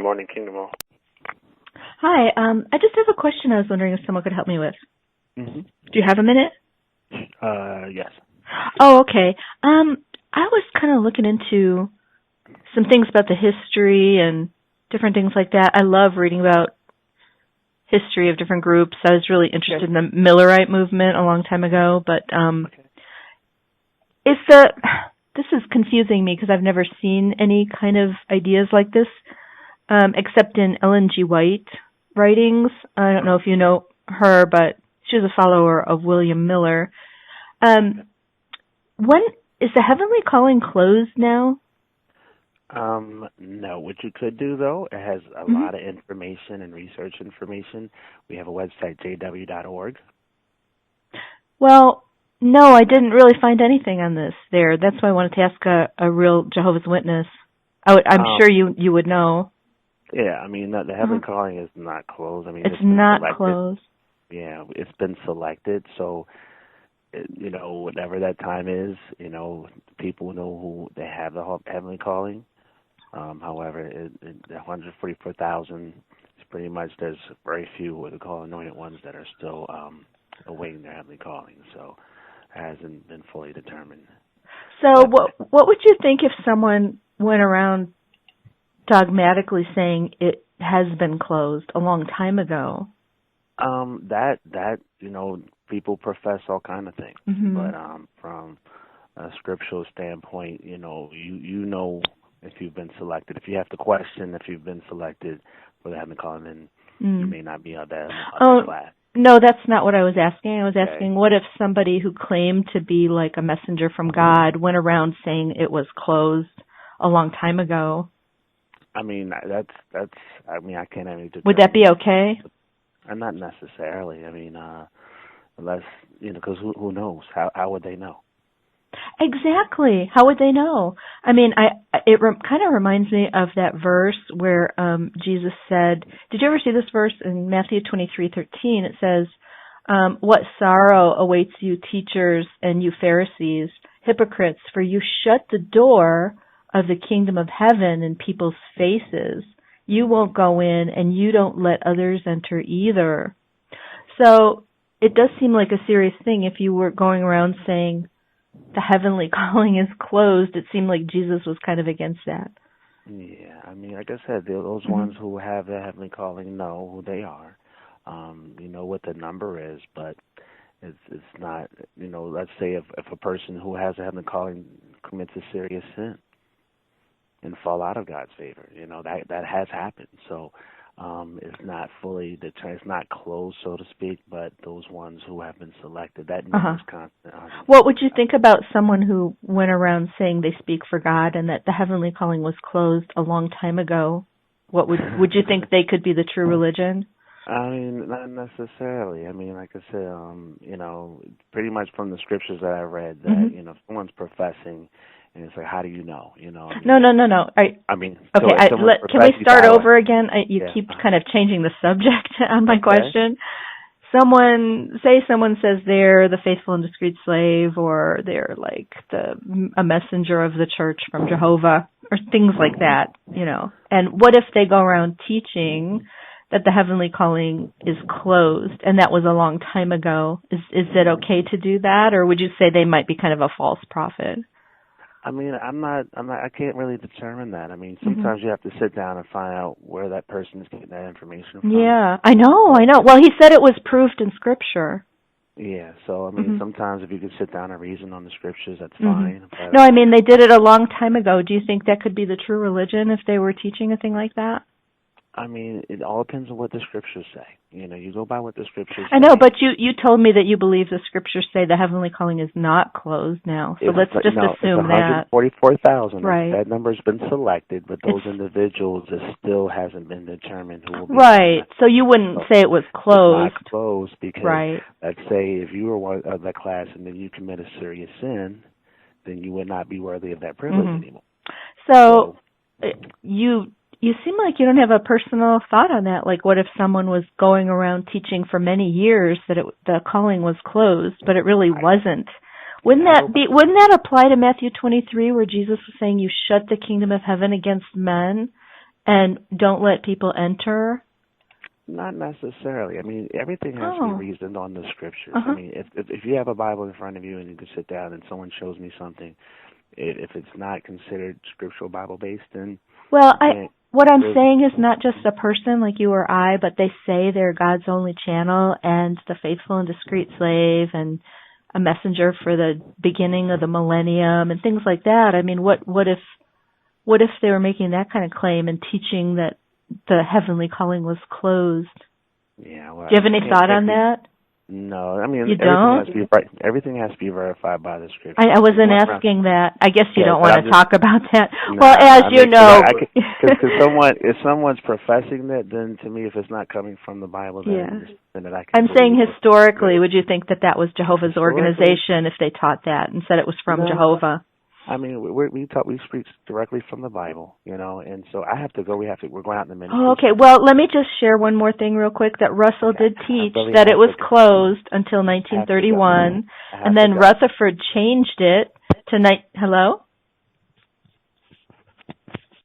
Good morning, Kingdom Hall. Hi, I just have a question I was wondering if someone could help me with. Mm-hmm. Do you have a minute? Yes. Oh, okay. I was kind of looking into some things about the history and different things like that. I love reading about history of different groups. I was really interested in the Millerite movement a long time ago, but this is confusing me because I've never seen any kind of ideas like this, except in Ellen G. White writings. I don't know if you know her, but she's a follower of William Miller. When is the Heavenly Calling closed now? No. What you could do, though, it has a lot of information and research information. We have a website, jw.org. Well, no, I didn't really find anything on this there. That's why I wanted to ask a real Jehovah's Witness. I'm sure you would know. Yeah, I mean, the Heavenly Calling is not closed. I mean, it's not closed. Yeah, it's been selected, so, whatever that time is, people know who they have the Heavenly Calling. However, the 144,000 is pretty much, there's very few what we call anointed ones that are still awaiting their Heavenly Calling, so it hasn't been fully determined. So what would you think if someone went around dogmatically saying it has been closed a long time ago? People profess all kind of things, but from a scriptural standpoint, you know if you've been selected. If you have to question if you've been selected for the Heavenly Calling, then you may not be of that class. No, that's not what I was asking. I was asking, what if somebody who claimed to be like a messenger from God went around saying it was closed a long time ago? I mean, that's. I mean, I can't even. Would that be okay? Not necessarily. I mean, unless because who knows? How would they know? Exactly. How would they know? I mean, it kind of reminds me of that verse where Jesus said, did you ever see this verse in Matthew 23:13? It says, what sorrow awaits you teachers and you Pharisees, hypocrites, for you shut the door of the kingdom of heaven in people's faces. You won't go in and you don't let others enter either. So it does seem like a serious thing if you were going around saying, the Heavenly Calling is closed. It seemed like Jesus was kind of against that. Yeah, I mean, like I said, those ones who have the Heavenly Calling know who they are. You know what the number is, but it's not, let's say if a person who has a Heavenly Calling commits a serious sin and fall out of God's favor, that has happened. So it's not fully determined, it's not closed, so to speak, but those ones who have been selected, that number is constant. What would you think about someone who went around saying they speak for God and that the Heavenly Calling was closed a long time ago? What would you think they could be the true religion? I mean, not necessarily. I mean, like I said, pretty much from the scriptures that I read, that if someone's professing, and it's like, how do you know? No. Okay. Can we start over again? You keep kind of changing the subject on my question. Someone says they're the faithful and discreet slave, or they're like a messenger of the church from Jehovah, or things like that, And what if they go around teaching that the Heavenly Calling is closed, and that was a long time ago? Is it okay to do that, or would you say they might be kind of a false prophet? I mean, I can't really determine that. I mean, sometimes you have to sit down and find out where that person is getting that information from. Yeah, I know. Well, he said it was proved in Scripture. Yeah, so, I mean, sometimes if you could sit down and reason on the Scriptures, that's fine. But, no, I mean, they did it a long time ago. Do you think that could be the true religion if they were teaching a thing like that? I mean, it all depends on what the Scriptures say. You go by what the Scriptures say. I know, but you told me that you believe the Scriptures say the Heavenly Calling is not closed now. So let's just assume that. It's 144,000. Right. That number's been selected, but those individuals, it still hasn't been determined who will be. Right. So you wouldn't say it was closed. It's not closed because, let's say, if you were one of that class and then you commit a serious sin, then you would not be worthy of that privilege anymore. So you seem like you don't have a personal thought on that. Like, what if someone was going around teaching for many years that the calling was closed, but it really wasn't? Wouldn't that apply to Matthew 23, where Jesus was saying, "You shut the kingdom of heaven against men"? and don't let people enter? Not necessarily. I mean, everything has to be reasoned on the scriptures. I mean, if you have a Bible in front of you and you can sit down and someone shows me something, if it's not considered scriptural Bible based, then what I'm saying is not just a person like you or I, but they say they're God's only channel and the faithful and discreet slave and a messenger for the beginning of the millennium and things like that. I mean, what if they were making that kind of claim and teaching that the heavenly calling was closed? Yeah. Well, do you have any thought on that? No, I mean, you don't? Everything has to be verified by the scripture. I wasn't asking that. I guess you don't want to talk about that. No, well, as you know, if someone's professing that, then to me, if it's not coming from the Bible, then that I can. I'm saying historically, would you think that was Jehovah's organization if they taught that and said it was from Jehovah? I mean, we speak directly from the Bible, and so I have to go. We're going out in the ministry. Oh, okay. Well, let me just share one more thing real quick, that Russell did teach that it was closed until 1931, and then Rutherford changed it to Hello?